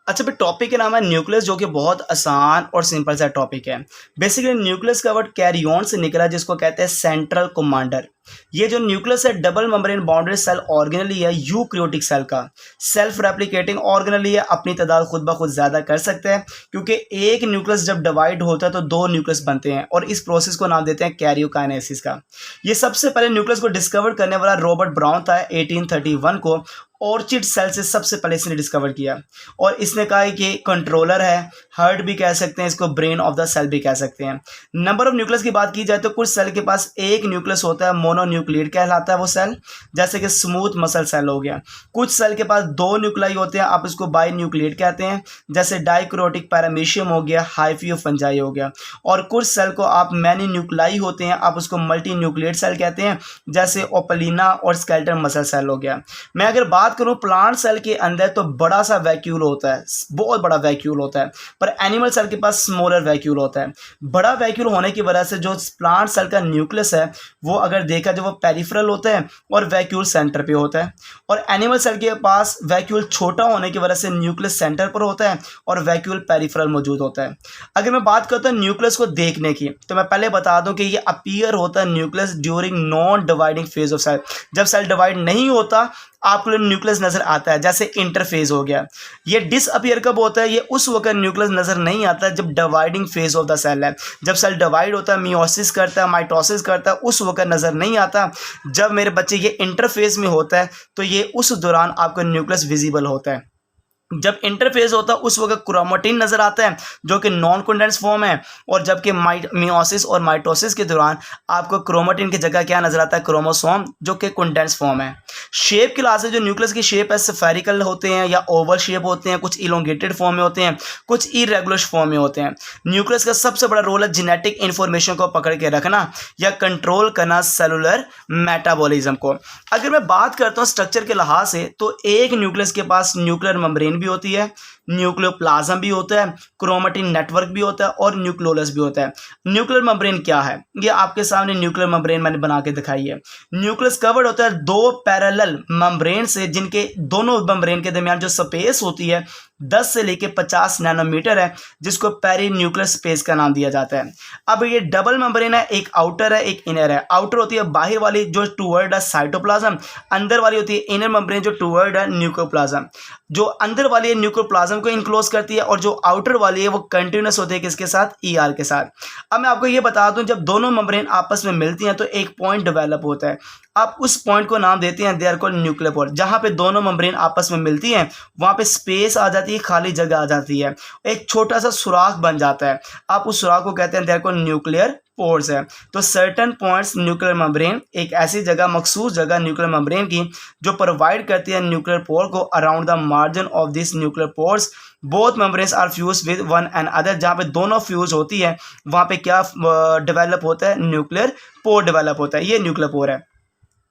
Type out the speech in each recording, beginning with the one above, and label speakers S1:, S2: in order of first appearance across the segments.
S1: अच्छा भाई, टॉपिक का नाम है न्यूक्लियस, जो कि बहुत आसान और सिंपल सा टॉपिक है। बेसिकली न्यूक्लियस का वर्ड कैरियन से निकला है, जिसको कहते हैं सेंट्रल कमांडर। ये जो न्यूक्लियस है double membrane bounded cell organelle है, यूकैरियोटिक सेल का। सेल्फ रेप्लिकेटिंग ऑर्गेनली है, अपनी तादाद खुद ब खुद ज़्यादा कर सकते हैं, क्योंकि एक न्यूक्लियस जब डिवाइड होता है तो दो न्यूक्लियस बनते हैं, और इस प्रोसेस को नाम देते हैं कैरियोकाइनेसिस का। ये सबसे पहले न्यूक्लियस को डिस्कवर करने वाला रॉबर्ट ब्राउन था 1831 को। ऑर्चिड सेल से सबसे पहले इसने डिस्कवर किया, और इसने कहा है कि कंट्रोलर है, हार्ट भी कह सकते हैं इसको, ब्रेन ऑफ द सेल भी कह सकते हैं। नंबर ऑफ न्यूक्लियस की बात की जाए तो कुछ सेल के पास एक न्यूक्लियस होता है, मोनोन्यूक्लियड कहलाता है वो सेल, जैसे कि स्मूथ मसल सेल हो गया। कुछ सेल के पास दो न्यूक्लियाई होते हैं, आप इसको बाई न्यूक्लियड कहते हैं, जैसे डाइक्रोटिक पैरामीशियम हो गया, हाइफियो फंजाई हो गया। और कुछ सेल को आप मैनी न्यूक्लियाई होते हैं, आप उसको मल्टी न्यूक्लियड सेल कहते हैं, जैसे ओपलिना और स्केलेटल मसल सेल हो गया। मैं अगर बात करूं प्लांट सेल के अंदर तो बड़ा सा वैक्यूल होता है, बहुत बड़ा वैक्यूल होता है, पर एनिमल सेल के पास स्मॉलर वैक्यूल होता है। बड़ा वैक्यूल होने की वजह से जो प्लांट सेल का न्यूक्लियस है वो अगर देखा जाए वो पेरिफेरल होता है और वैक्यूल सेंटर पे होता है, और एनिमल सेल के पास वैक्यूल छोटा होने की वजह से न्यूक्लियस सेंटर पर होता है और वैक्यूल पेरिफेरल मौजूद होता है। अगर मैं बात करता हूँ न्यूक्लियस को देखने की, तो मैं पहले बता दूं कि ये अपीयर होता है nucleus during non dividing phase of cell. जब सेल डिवाइड नहीं होता आपको न्यूक्लियस नजर आता है, जैसे इंटरफेज हो गया। ये डिसअपियर कब होता है? ये उस वक्त न्यूक्लियस नजर नहीं आता जब dividing phase of the cell है। जब सेल डिवाइड होता है, मियोसिस करता है, माइटोसिस करता है, उस वक्त नजर नहीं आता। जब मेरे बच्चे ये इंटरफेज में होता है तो ये उस दौरान आपको न्यूक्लियस विजिबल होता है। जब इंटरफेज होता है उस वक्त क्रोमेटिन नजर आता है, जो कि नॉन कंडेंस फॉर्म है, और जबकि मियोसिस और माइटोसिस के दौरान आपको क्रोमेटिन की जगह क्या नजर आता है? क्रोमोसोम, जो कि कंडेंस फॉर्म है। शेप के लिहाज से जो न्यूक्लियस की शेप है स्फेरिकल होते हैं या ओवल शेप होते हैं, कुछ इलोंगेटेड फॉर्म में होते हैं, कुछ इरेगुलर फॉर्म में होते हैं। न्यूक्लियस का सबसे बड़ा रोल है जेनेटिक इंफॉर्मेशन को पकड़ के रखना या कंट्रोल करना सेलुलर मेटाबॉलिज्म को। अगर मैं बात करता हूँ स्ट्रक्चर के लिहाज से, तो एक न्यूक्लियस के पास न्यूक्लियर मेम्ब्रेन भी होती है, न्यूक्लियोप्लाज्म भी होता है, क्रोमेटिन नेटवर्क भी होता है, और न्यूक्लियोलस भी होता है। न्यूक्लियर मेम्ब्रेन क्या है? ये आपके सामने न्यूक्लियर मेम्ब्रेन मैंने बना के दिखाई है। न्यूक्लियस कवर्ड होता है दो पैरेलल मेम्ब्रेन से, जिनके दोनों मेम्ब्रेन के दरमियान जो स्पेस होती है 10 से लेके 50 नैनोमीटर है, जिसको पेरी न्यूक्लियर स्पेस का नाम दिया जाता है। अब ये डबल मेम्ब्रेन है, एक आउटर है एक इनर है। आउटर होती है बाहर वाली जो टूवर्ड है साइटोप्लाज्म, अंदर वाली होती है इनर मेम्ब्रेन जो टूवर्ड है न्यूक्लियोप्लाज्म। जो अंदर वाली है न्यूक्लियोप्लाज्म को इनक्लोज करती है, और जो आउटर वाली है वो कंटिन्यूस होती है किसके साथ? ईआर के साथ। अब मैं आपको ये बता दूं, जब दोनों मेम्ब्रेन आपस में मिलती हैं तो एक पॉइंट डेवलप होता है। आप उस पॉइंट को नाम देते हैं they are called nuclear pore. जहां पे दोनों मेम्ब्रेन आपस में मिलती हैं वहां पे स्पेस आ जाती है, खाली जगह आ जाती है, एक छोटा सा सुराख बन जाता है। आप उस सुराख को कहते हैं they are called nuclear pores है। तो सर्टेन पॉइंट्स न्यूक्लियर मेम्ब्रेन, एक ऐसी जगह, मखसूस जगह न्यूक्लियर मेम्ब्रेन की जो प्रोवाइड करती है न्यूक्लियर पोर को around the margin of this nuclear pores. Both membranes are fuse with one and other. जहाँ पे दोनों फ्यूज होती है वहाँ पे क्या डेवलप होता है? न्यूक्लियर पोर डेवलप होता है। ये न्यूक्लियर पोर है।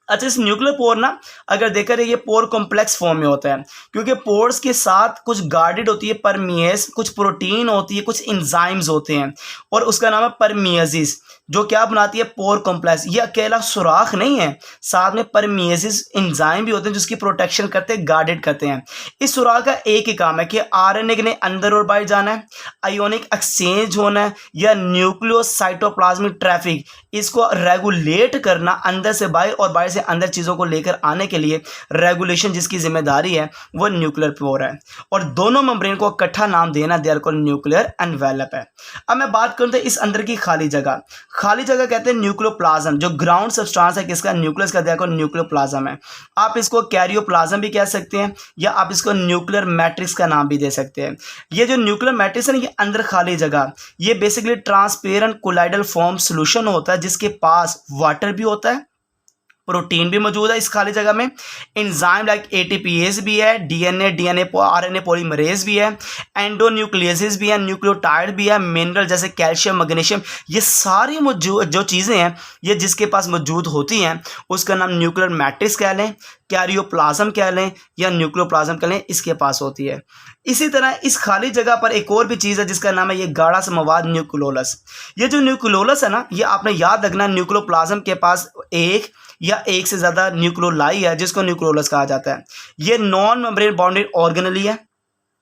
S1: अच्छा, इस न्यूक्लियर पोर ना अगर देखा जाए ये पोर कॉम्प्लेक्स फॉर्म में होता है, क्योंकि पोर्स के साथ कुछ गार्डेड होती है परमिएस, कुछ प्रोटीन होती है, कुछ एंजाइम्स होते हैं, और उसका नाम है परमियासिस, जो क्या बनाती है? Pore complex. ये अकेला सुराख नहीं है, साथ में परमियासिस एंजाइम भी होते हैं जिसकी प्रोटेक्शन करते हैं, गार्डेड करते हैं। इस सुराख का एक ही काम है कि आरएनए ने अंदर और बाहर जाना है, आयोनिक एक्सचेंज होना है, या न्यूक्लियोसाइटोप्लाज्मिक ट्रैफिक इसको रेगुलेट करना, अंदर से बाहर और बाहर से अंदर चीज़ों को लेकर आने के लिए रेगुलेशन जिसकी जिम्मेदारी है वो न्यूक्लियर पोर है। और दोनों मेम्ब्रेन को इकट्ठा नाम देना they are called nuclear envelope है। अब मैं बात करूं तो इस अंदर की खाली जगह कहते हैं न्यूक्लियोप्लाज्म। जो ग्राउंड सब्सटेंस है किसका? न्यूक्लियस का, दे आर कॉल्ड न्यूक्लियोप्लाज्म है। आप इसको कैरियोप्लाज्म भी कह सकते हैं, या आप इसको न्यूक्लियर मैट्रिक्स का नाम भी दे सकते हैं। ये जो न्यूक्लियर मैट्रिक्स है ना, ये अंदर खाली जगह, ये basically transparent colloidal form solution होता है, जिसके पास वाटर भी होता है, प्रोटीन भी मौजूद है इस खाली जगह में, एंजाइम लाइक एटीपीएस भी है, डीएनए आरएनए पॉलीमरेज भी है, एंडोन्यूक्लियसिस भी है, न्यूक्लियोटाइड भी है, मिनरल जैसे कैल्शियम, मैग्नीशियम, ये सारी मौजूद जो चीज़ें हैं ये जिसके पास मौजूद होती हैं उसका नाम न्यूक्लियर मैट्रिक्स कह लें, कैरियोप्लाज्म कह लें, या न्यूक्लियोप्लाज्म कह लें, इसके पास होती है। इसी तरह इस खाली जगह पर एक और भी चीज़ है जिसका नाम है ये गाढ़ा सा मवाद न्यूक्लियोलस। ये जो न्यूक्लियोलस है ना, ये आपने याद रखना, न्यूक्लियोप्लाज्म के पास एक या एक से ज़्यादा न्यूक्लियोलाई है जिसको न्यूक्लियोलस कहा जाता है। ये नॉन मेम्ब्रेन बाउंडेड ऑर्गेनली है,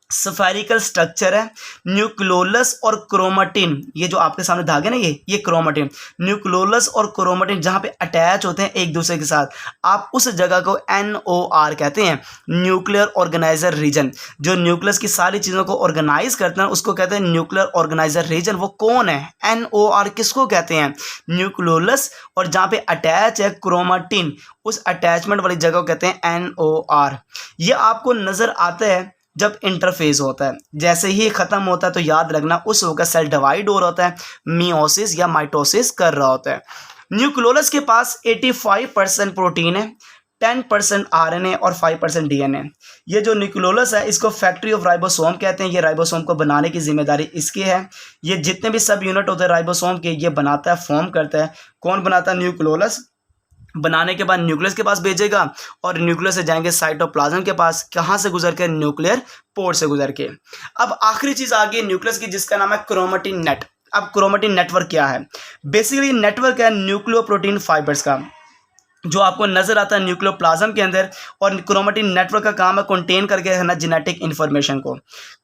S1: स्फेरिकल स्ट्रक्चर है। न्यूक्लियोलस और क्रोमेटिन, ये जो आपके सामने धागे ना, ये क्रोमेटिन, न्यूक्लियोलस और क्रोमेटिन जहाँ पे अटैच होते हैं एक दूसरे के साथ, आप उस जगह को NOR कहते हैं, न्यूक्लियर ऑर्गेनाइजर रीजन। जो न्यूक्लियस की सारी चीज़ों को ऑर्गेनाइज करते हैं उसको कहते हैं न्यूक्लियर ऑर्गेनाइजर रीजन। वो कौन है? NOR किसको कहते हैं? न्यूक्लियोलस, और जहाँ पे अटैच है क्रोमेटिन, उस अटैचमेंट वाली जगह को कहते हैं NOR। ये आपको नज़र आता है जब इंटरफेज होता है, जैसे ही खत्म होता है तो याद रखना उस वक्त सेल डिवाइड हो रहा होता है, मियोसिस या माइटोसिस कर रहा होता है। न्यूक्लियोलस के पास 85% प्रोटीन है, 10% RNA और 5% DNA। ये जो न्यूक्लियोलस है इसको फैक्ट्री ऑफ राइबोसोम कहते हैं। ये राइबोसोम को बनाने की जिम्मेदारी इसकी है। ये जितने भी सब यूनिट होते हैं राइबोसोम के, ये बनाता है, फॉर्म करता है। कौन बनाता है? न्यूक्लियोलस। बनाने के बाद न्यूक्लियस के पास भेजेगा और न्यूक्लियस से जाएंगे साइटोप्लाज्म के पास। कहाँ से गुजर के? न्यूक्लियर पोर से गुजर के। अब आखिरी चीज आ गई न्यूक्लियस की, जिसका नाम है क्रोमेटिन नेट। अब क्रोमेटिन नेटवर्क क्या है? बेसिकली नेटवर्क है न्यूक्लियोप्रोटीन फाइबर्स का, जो आपको नजर आता है न्यूक्लियोप्लाज्म के अंदर। और क्रोमेटिन नेटवर्क का काम है कंटेन करके रखना जेनेटिक इन्फॉर्मेशन को।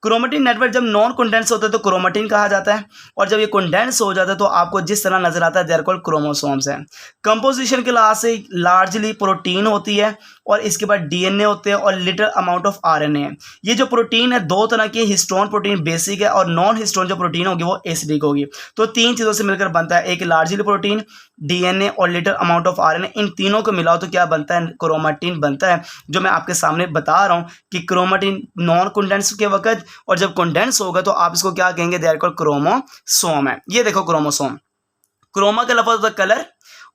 S1: क्रोमेटिन नेटवर्क जब नॉन कंडेंस होता है तो क्रोमेटिन कहा जाता है, और जब ये कंडेंस हो जाता है तो आपको जिस तरह नजर आता है देयर कॉल्ड क्रोमोसोम्स है। कंपोजिशन के लिहाज से लार्जली प्रोटीन होती है, और इसके बाद DNA होते हैं और लिटिल अमाउंट ऑफ RNA है। ये जो प्रोटीन है दो तरह की, हिस्टोन प्रोटीन बेसिक है, और नॉन हिस्टोन जो प्रोटीन होगी वो एसिडिक होगी। तो तीन चीज़ों से मिलकर बनता है, एक लार्जली प्रोटीन, DNA और लिटिल अमाउंट ऑफ RNA। इन तीनों को मिलाओ तो क्या बनता है? क्रोमेटिन बनता है, जो मैं आपके सामने बता रहा हूँ कि क्रोमेटिन नॉन कंडेंस के वक्त, और जब कंडेंस होगा तो आप इसको क्या कहेंगे? देयर कॉल्ड क्रोमोसोम है। ये देखो क्रोमोसोम, क्रोमा का लफ्ज़ होता है कलर,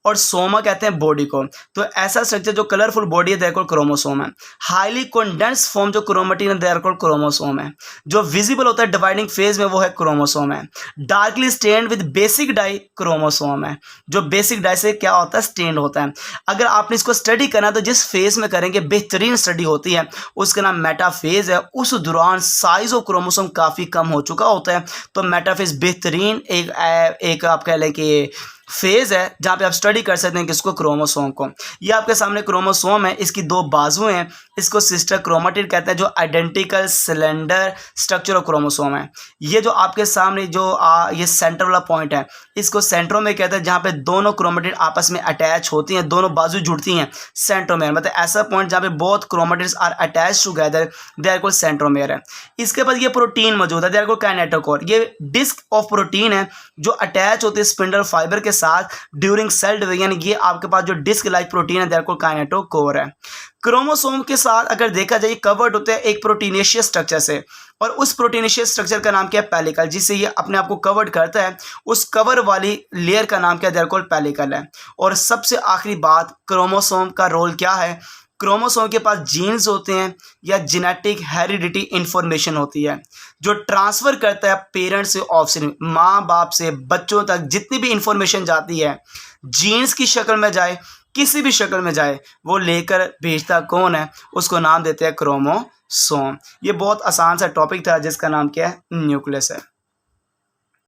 S1: और सोमा कहते हैं बॉडी को। तो ऐसा स्ट्रक्चर जो कलरफुल बॉडी है देयर कॉल्ड क्रोमोसोम है। हाईली कंडेंस फॉर्म जो क्रोमेटिन है देयर कॉल्ड क्रोमोसोम है। जो विजिबल होता है डिवाइडिंग फेज में वो है क्रोमोसोम है। Darkly stained with basic dye chromosome है, जो बेसिक डाई से क्या होता है? स्टेन्ड होता है। अगर आपने इसको स्टडी करना तो जिस फेज में करेंगे बेहतरीन स्टडी होती है, उसका नाम मेटाफेज है। उस दौरान साइज ऑफ क्रोमोसोम काफ़ी कम हो चुका होता है, तो मेटाफेज बेहतरीन एक आप कह लें कि फेज है जहाँ पे आप स्टडी कर सकते हैं किसको? क्रोमोसोम को। ये आपके सामने क्रोमोसोम है, इसकी दो बाजुएं हैं, इसको सिस्टर क्रोमेटिड कहते हैं, जो identical cylinder structure of chromosome है। ये जो आपके सामने जो ये सेंटर वाला पॉइंट है, इसको सेंट्रोमेर कहते हैं, जहाँ पे दोनों क्रोमेटिड आपस में अटैच होती हैं, दोनों बाजू जुड़ती हैं। सेंट्रोमेर मतलब ऐसा पॉइंट जहाँ पे both chromatids are attach together, they are called centromere है। इसके बाद ये प्रोटीन मौजूद है, दे आर कॉल्ड काइनेटोकोर। ये डिस्क ऑफ प्रोटीन है जो अटैच होती है स्पिंडल फाइबर के साथ ड्यूरिंग सेल डिवीजन। ये आपके पास जो डिस्क लाइक प्रोटीन है देयर को काइनेटोकोर है। क्रोमोसोम के साथ अगर देखा जाए कवर्ड होते हैं एक प्रोटीनेशियस स्ट्रक्चर से, और उस प्रोटीनेशियस स्ट्रक्चर का नाम क्या है? पेलिकल, जिससे ये अपने आप को कवर्ड करता है। उस कवर वाली लेयर का नाम क्या है? देयर को पेलिकल है। और सबसे आखिरी बात, क्रोमोसोम का रोल क्या है? क्रोमोसोम के पास जीन्स होते हैं या जेनेटिक हेरिडिटी इंफॉर्मेशन होती है, जो ट्रांसफ़र करता है पेरेंट्स से ऑफस्प्रिंग, माँ बाप से बच्चों तक जितनी भी इंफॉर्मेशन जाती है, जीन्स की शक्ल में जाए, किसी भी शक्ल में जाए, वो लेकर भेजता कौन है? उसको नाम देते हैं क्रोमोसोम। ये बहुत आसान सा टॉपिक था जिसका नाम क्या है? न्यूक्लियस है।